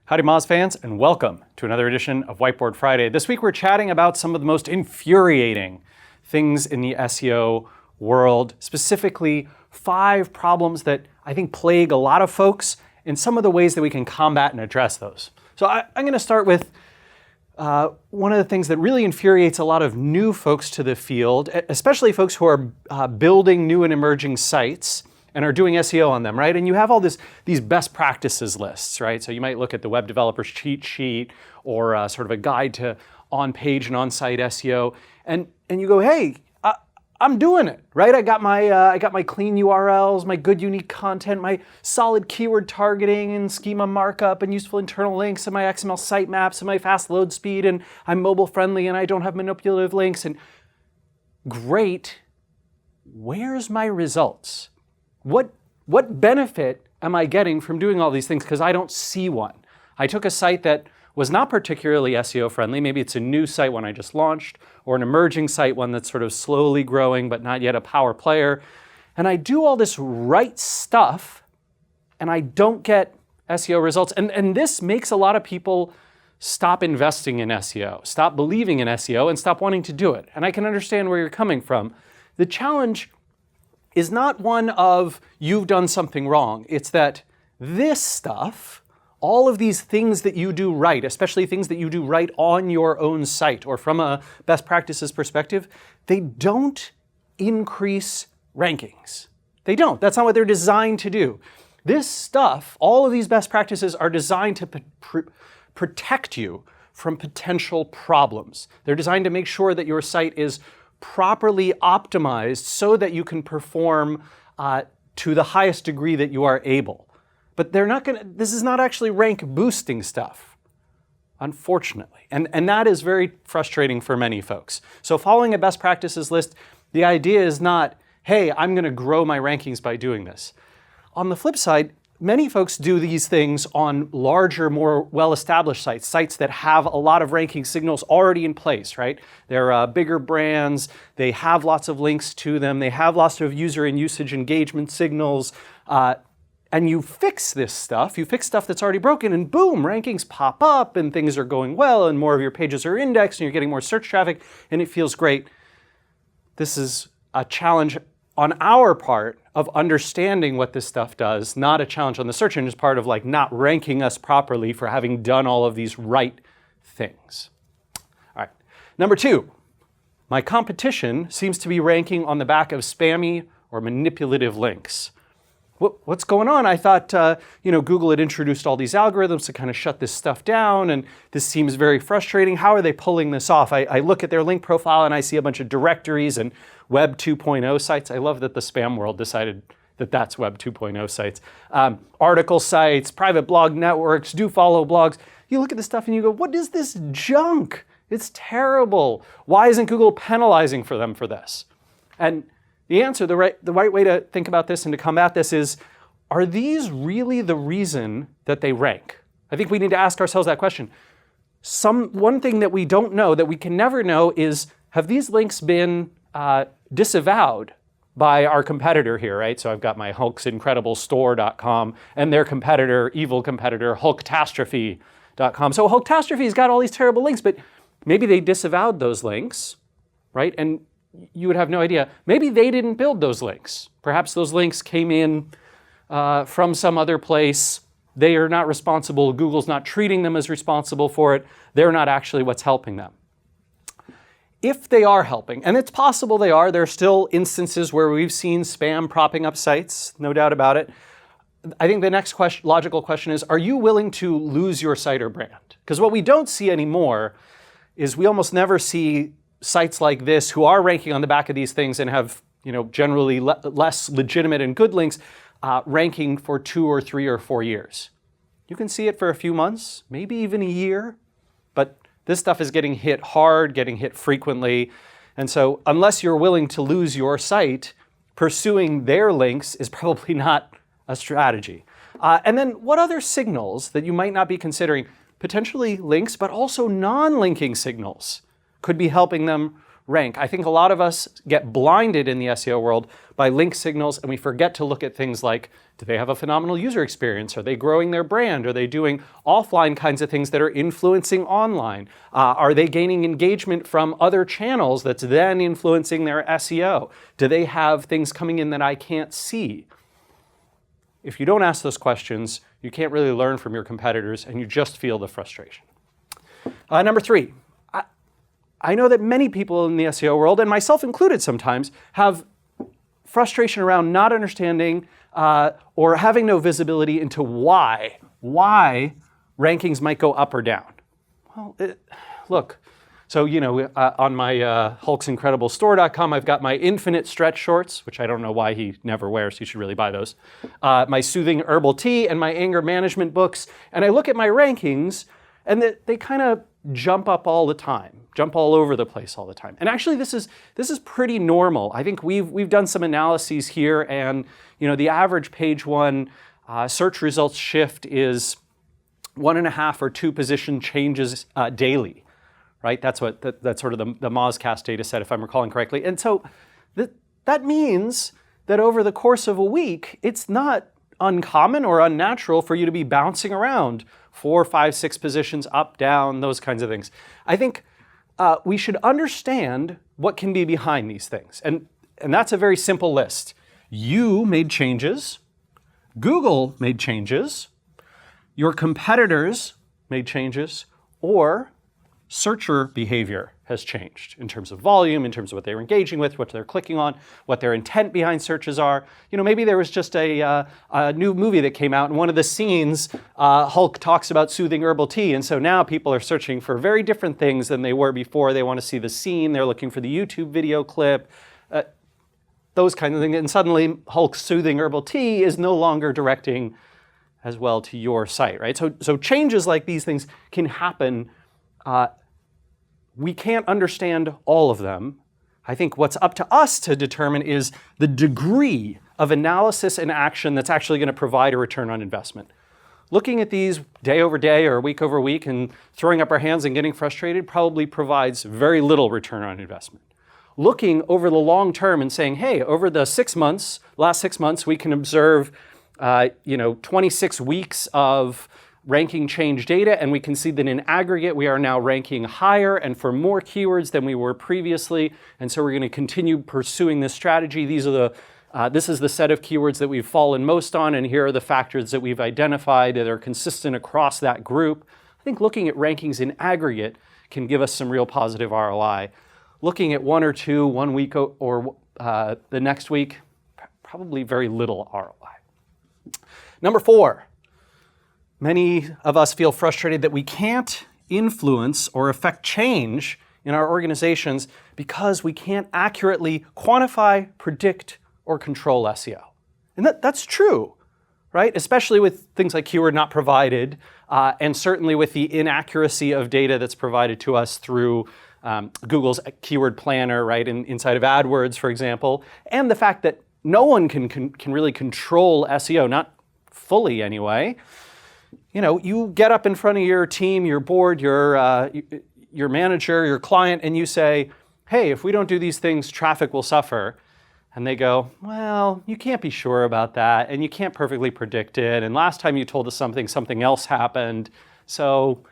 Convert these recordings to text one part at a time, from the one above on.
Howdy Moz fans, and welcome to another edition of Whiteboard Friday. This week we're chatting about some of the most infuriating things in the SEO world, specifically 5 problems that I think plague a lot of folks and some of the ways that we can combat and address those. So I'm going to start with one of the things that really infuriates a lot of new folks to the field, especially folks who are building new and emerging sites and are doing SEO on them, right? And you have all these best practices lists, right? So you might look at the web developer's cheat sheet or sort of a guide to on-page and on-site SEO, and you go, hey, I'm doing it, right? I got my clean URLs, my good unique content, my solid keyword targeting and schema markup and useful internal links and my XML sitemaps and my fast load speed, and I'm mobile friendly and I don't have manipulative links, and great. Where's my results? What benefit am I getting from doing all these things? Because I don't see one. I took a site that was not particularly SEO friendly. Maybe it's a new site, one I just launched, or an emerging site, one that's sort of slowly growing but not yet a power player. And I do all this right stuff and I don't get SEO results. And this makes a lot of people stop investing in SEO, stop believing in SEO, and stop wanting to do it. And I can understand where you're coming from. The challenge is not one of you've done something wrong. It's that this stuff, all of these things that you do right, especially things that you do right on your own site or from a best practices perspective, they don't increase rankings. They don't. That's not what they're designed to do. This stuff, all of these best practices are designed to protect you from potential problems. They're designed to make sure that your site is properly optimized so that you can perform to the highest degree that you are able. But this is not actually rank boosting stuff, unfortunately. And that is very frustrating for many folks. So following a best practices list, the idea is not, hey, I'm going to grow my rankings by doing this. On the flip side, many folks do these things on larger, more well-established sites that have a lot of ranking signals already in place, right? They're bigger brands, they have lots of links to them, they have lots of user and usage engagement signals, and you fix this stuff, you fix stuff that's already broken, and boom, rankings pop up, and things are going well, and more of your pages are indexed, and you're getting more search traffic, and it feels great. This is a challenge on our part of understanding what this stuff does, not a challenge on the search engine's part of not ranking us properly for having done all of these right things. All right. Number 2, my competition seems to be ranking on the back of spammy or manipulative links. What's going on? I thought Google had introduced all these algorithms to kind of shut this stuff down, and this seems very frustrating. How are they pulling this off? I look at their link profile and I see a bunch of directories and Web 2.0 sites. I love that the spam world decided that that's Web 2.0 sites. Article sites, private blog networks, do follow blogs. You look at this stuff and you go, what is this junk? It's terrible. Why isn't Google penalizing for them for this? And the answer, the right way to think about this and to combat this is, are these really the reason that they rank? I think we need to ask ourselves that question. One thing that we don't know, that we can never know, is have these links been disavowed by our competitor here, right? So I've got my Hulk'sIncrediblestore.com and their competitor, evil competitor, Hulktastrophe.com. So Hulktastrophe's got all these terrible links, but maybe they disavowed those links, right? And you would have no idea. Maybe they didn't build those links. Perhaps those links came in from some other place. They are not responsible. Google's not treating them as responsible for it. They're not actually what's helping them. If they are helping, and it's possible they are, there are still instances where we've seen spam propping up sites, no doubt about it. I think the next logical question is, are you willing to lose your site or brand? Because what we don't see anymore is we almost never see sites like this who are ranking on the back of these things and have generally less legitimate and good links ranking for 2 or 3 or 4 years. You can see it for a few months, maybe even a year, but this stuff is getting hit hard, getting hit frequently. And so unless you're willing to lose your site, pursuing their links is probably not a strategy. And then what other signals that you might not be considering, potentially links, but also non-linking signals, could be helping them rank. I think a lot of us get blinded in the SEO world by link signals, and we forget to look at things like, do they have a phenomenal user experience? Are they growing their brand? Are they doing offline kinds of things that are influencing online? Are they gaining engagement from other channels that's then influencing their SEO? Do they have things coming in that I can't see? If you don't ask those questions, you can't really learn from your competitors, and you just feel the frustration. Number 3, I know that many people in the SEO world, and myself included sometimes, have frustration around not understanding or having no visibility into why rankings might go up or down. Well, look, so on my hulksincrediblestore.com, I've got my infinite stretch shorts, which I don't know why he never wears. You should really buy those. My soothing herbal tea and my anger management books. And I look at my rankings, and they kind of jump up all the time, jump all over the place all the time. And actually, this is pretty normal. I think we've done some analyses here, and the average page 1 search results shift is 1.5 or 2 position changes daily, right? That's what that's sort of the Mozcast data set, if I'm recalling correctly. And so that means that over the course of a week, it's not uncommon or unnatural for you to be bouncing around 4, 5, 6 positions up, down, those kinds of things. I think we should understand what can be behind these things. And that's a very simple list. You made changes. Google made changes. Your competitors made changes. Or searcher behavior has changed in terms of volume, in terms of what they're engaging with, what they're clicking on, what their intent behind searches are. Maybe there was just a new movie that came out, and one of the scenes, Hulk talks about soothing herbal tea, and so now people are searching for very different things than they were before. They want to see the scene, they're looking for the YouTube video clip, those kinds of things, and suddenly Hulk's soothing herbal tea is no longer directing as well to your site, right? So changes like these things can happen. We can't understand all of them. I think what's up to us to determine is the degree of analysis and action that's actually going to provide a return on investment. Looking at these day over day or week over week and throwing up our hands and getting frustrated probably provides very little return on investment. Looking over the long term and saying, hey, over the last 6 months, we can observe 26 weeks of ranking change data, and we can see that in aggregate we are now ranking higher and for more keywords than we were previously, and so we're going to continue pursuing this strategy. This is the set of keywords that we've fallen most on, and here are the factors that we've identified that are consistent across that group. I think looking at rankings in aggregate can give us some real positive ROI. Looking at 1 or 2, 1 week or the next week, probably very little ROI. Number 4. Many of us feel frustrated that we can't influence or affect change in our organizations because we can't accurately quantify, predict, or control SEO. And that's true, right? Especially with things like keyword not provided, and certainly with the inaccuracy of data that's provided to us through Google's keyword planner, right, inside of AdWords, for example, and the fact that no one can really control SEO, not fully anyway. You get up in front of your team, your board, your manager, your client, and you say, hey, if we don't do these things, traffic will suffer. And they go, well, you can't be sure about that, and you can't perfectly predict it, and last time you told us something else happened. So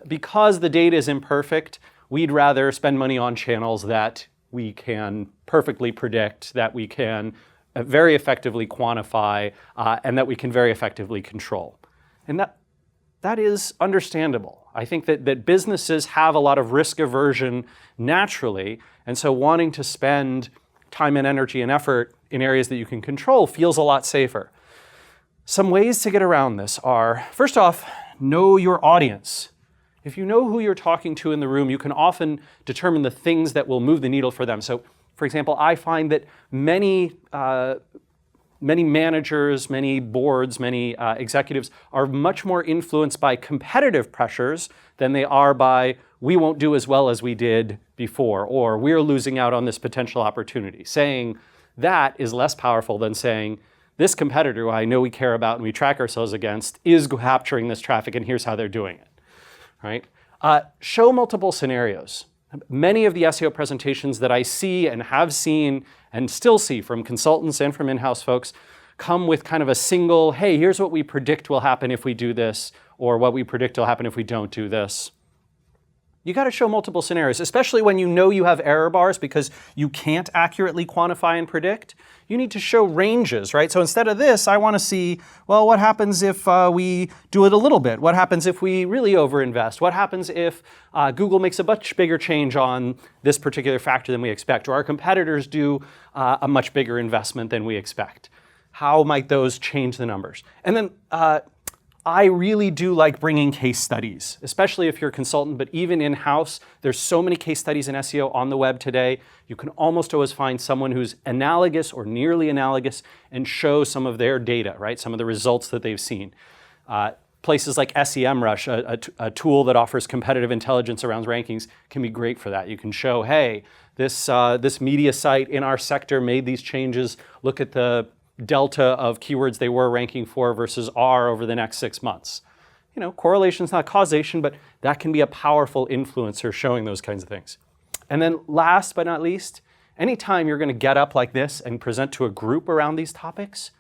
because the data is imperfect, we'd rather spend money on channels that we can perfectly predict, that we can very effectively quantify, and that we can very effectively control. And that is understandable. I think that businesses have a lot of risk aversion naturally, and so wanting to spend time and energy and effort in areas that you can control feels a lot safer. Some ways to get around this are, first off, know your audience. If you know who you're talking to in the room, you can often determine the things that will move the needle for them. So, for example, I find that many managers, many boards, many executives are much more influenced by competitive pressures than they are by we won't do as well as we did before, or we're losing out on this potential opportunity. Saying that is less powerful than saying this competitor who I know we care about and we track ourselves against is capturing this traffic, and here's how they're doing it, right? Show multiple scenarios. Many of the SEO presentations that I see and have seen and still see from consultants and from in-house folks come with kind of a single, hey, here's what we predict will happen if we do this, or what we predict will happen if we don't do this. You got to show multiple scenarios, especially when you know you have error bars because you can't accurately quantify and predict. You need to show ranges, right? So instead of this, I want to see, well, what happens if we do it a little bit? What happens if we really overinvest? What happens if Google makes a much bigger change on this particular factor than we expect, or our competitors do a much bigger investment than we expect? How might those change the numbers? And then I really do like bringing case studies, especially if you're a consultant, but even in-house, there's so many case studies in SEO on the web today. You can almost always find someone who's analogous or nearly analogous and show some of their data, right? Some of the results that they've seen. Places like SEMrush, a tool that offers competitive intelligence around rankings, can be great for that. You can show, hey, this media site in our sector made these changes. Look at the delta of keywords they were ranking for versus are over the next 6 months. You know, correlation's not causation, but that can be a powerful influencer showing those kinds of things. And then last but not least, anytime you're going to get up like this and present to a group around these topics,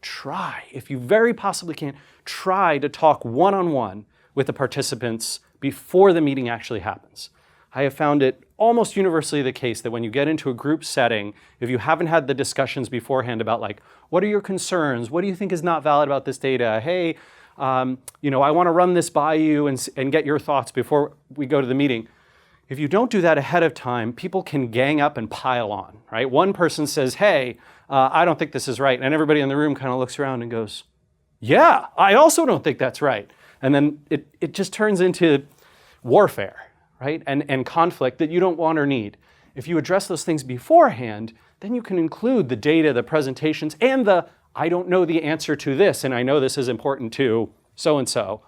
try, if you very possibly can, try to talk one-on-one with the participants before the meeting actually happens. I have found it almost universally the case that when you get into a group setting, if you haven't had the discussions beforehand about like, what are your concerns? What do you think is not valid about this data? Hey, you know, I want to run this by you and get your thoughts before we go to the meeting. If you don't do that ahead of time, people can gang up and pile on, right? One person says, hey, I don't think this is right. And everybody in the room kind of looks around and goes, yeah, I also don't think that's right. And then it just turns into warfare. Right? And conflict that you don't want or need. If you address those things beforehand, then you can include the data, the presentations, and the, I don't know the answer to this, and I know this is important to so-and-so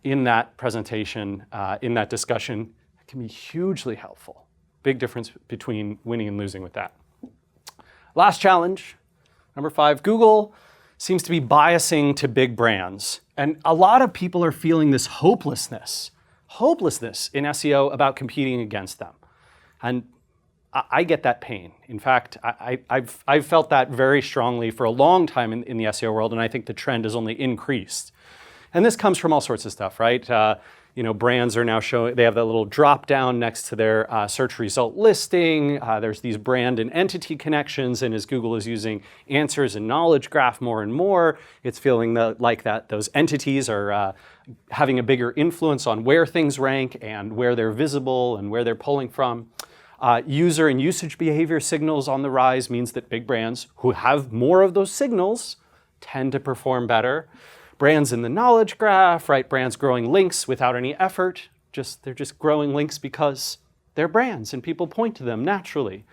in that presentation, in that discussion. It can be hugely helpful. Big difference between winning and losing with that. Last challenge, number 5, Google seems to be biasing to big brands. And a lot of people are feeling this hopelessness in SEO about competing against them. And I get that pain. In fact, I've felt that very strongly for a long time in the SEO world, and I think the trend has only increased. And this comes from all sorts of stuff, right? You know, brands are now showing, they have that little drop down next to their search result listing. There's these brand and entity connections, and as Google is using answers and knowledge graph more and more, it's feeling like that those entities are having a bigger influence on where things rank and where they're visible and where they're pulling from. User and usage behavior signals on the rise means that big brands who have more of those signals tend to perform better. Brands in the knowledge graph, right? Brands growing links without any effort. They're just growing links because they're brands and people point to them naturally.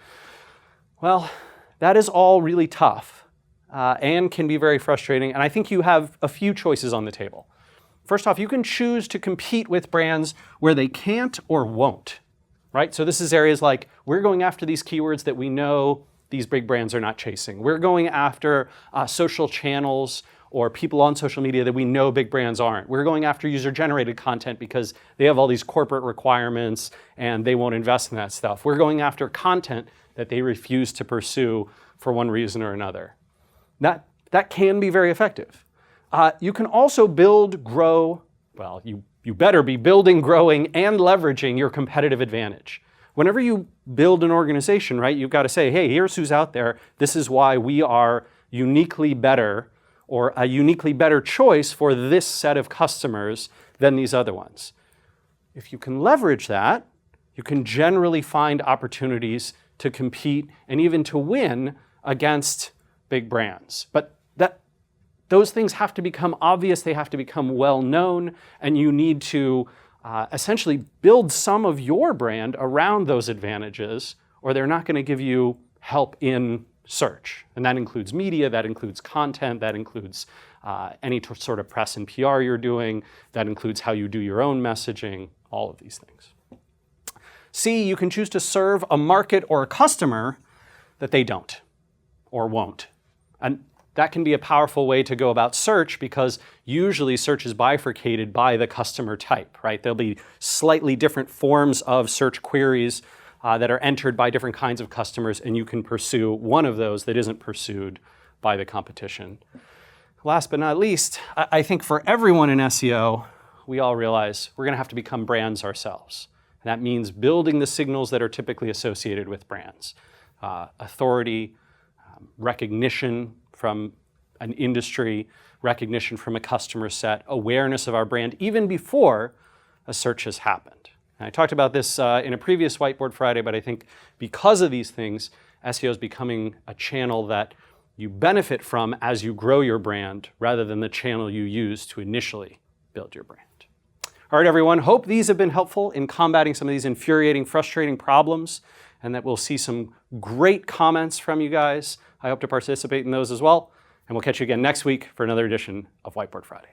Well, that is all really tough and can be very frustrating. And I think you have a few choices on the table. First off, you can choose to compete with brands where they can't or won't, right? So this is areas like, we're going after these keywords that we know these big brands are not chasing. We're going after social channels or people on social media that we know big brands aren't. We're going after user-generated content because they have all these corporate requirements and they won't invest in that stuff. We're going after content that they refuse to pursue for one reason or another. That can be very effective. You can also build, grow, well, you better be building, growing, and leveraging your competitive advantage. Whenever you build an organization, right, you've got to say, hey, here's who's out there. This is why we are uniquely better or a uniquely better choice for this set of customers than these other ones. If you can leverage that, you can generally find opportunities to compete and even to win against big brands. But those things have to become obvious, they have to become well known, and you need to essentially build some of your brand around those advantages, or they're not going to give you help in search. And that includes media, that includes content, that includes any sort of press and PR you're doing, that includes how you do your own messaging, all of these things. C, you can choose to serve a market or a customer that they don't or won't. And that can be a powerful way to go about search, because usually search is bifurcated by the customer type, right? There'll be slightly different forms of search queries that are entered by different kinds of customers, and you can pursue one of those that isn't pursued by the competition. Last but not least, I think for everyone in SEO, we all realize we're going to have to become brands ourselves. And that means building the signals that are typically associated with brands. Authority, recognition from an industry, recognition from a customer set, awareness of our brand, even before a search has happened. And I talked about this in a previous Whiteboard Friday, but I think because of these things, SEO is becoming a channel that you benefit from as you grow your brand, rather than the channel you use to initially build your brand. All right, everyone, hope these have been helpful in combating some of these infuriating, frustrating problems, and that we'll see some great comments from you guys. I hope to participate in those as well, and we'll catch you again next week for another edition of Whiteboard Friday.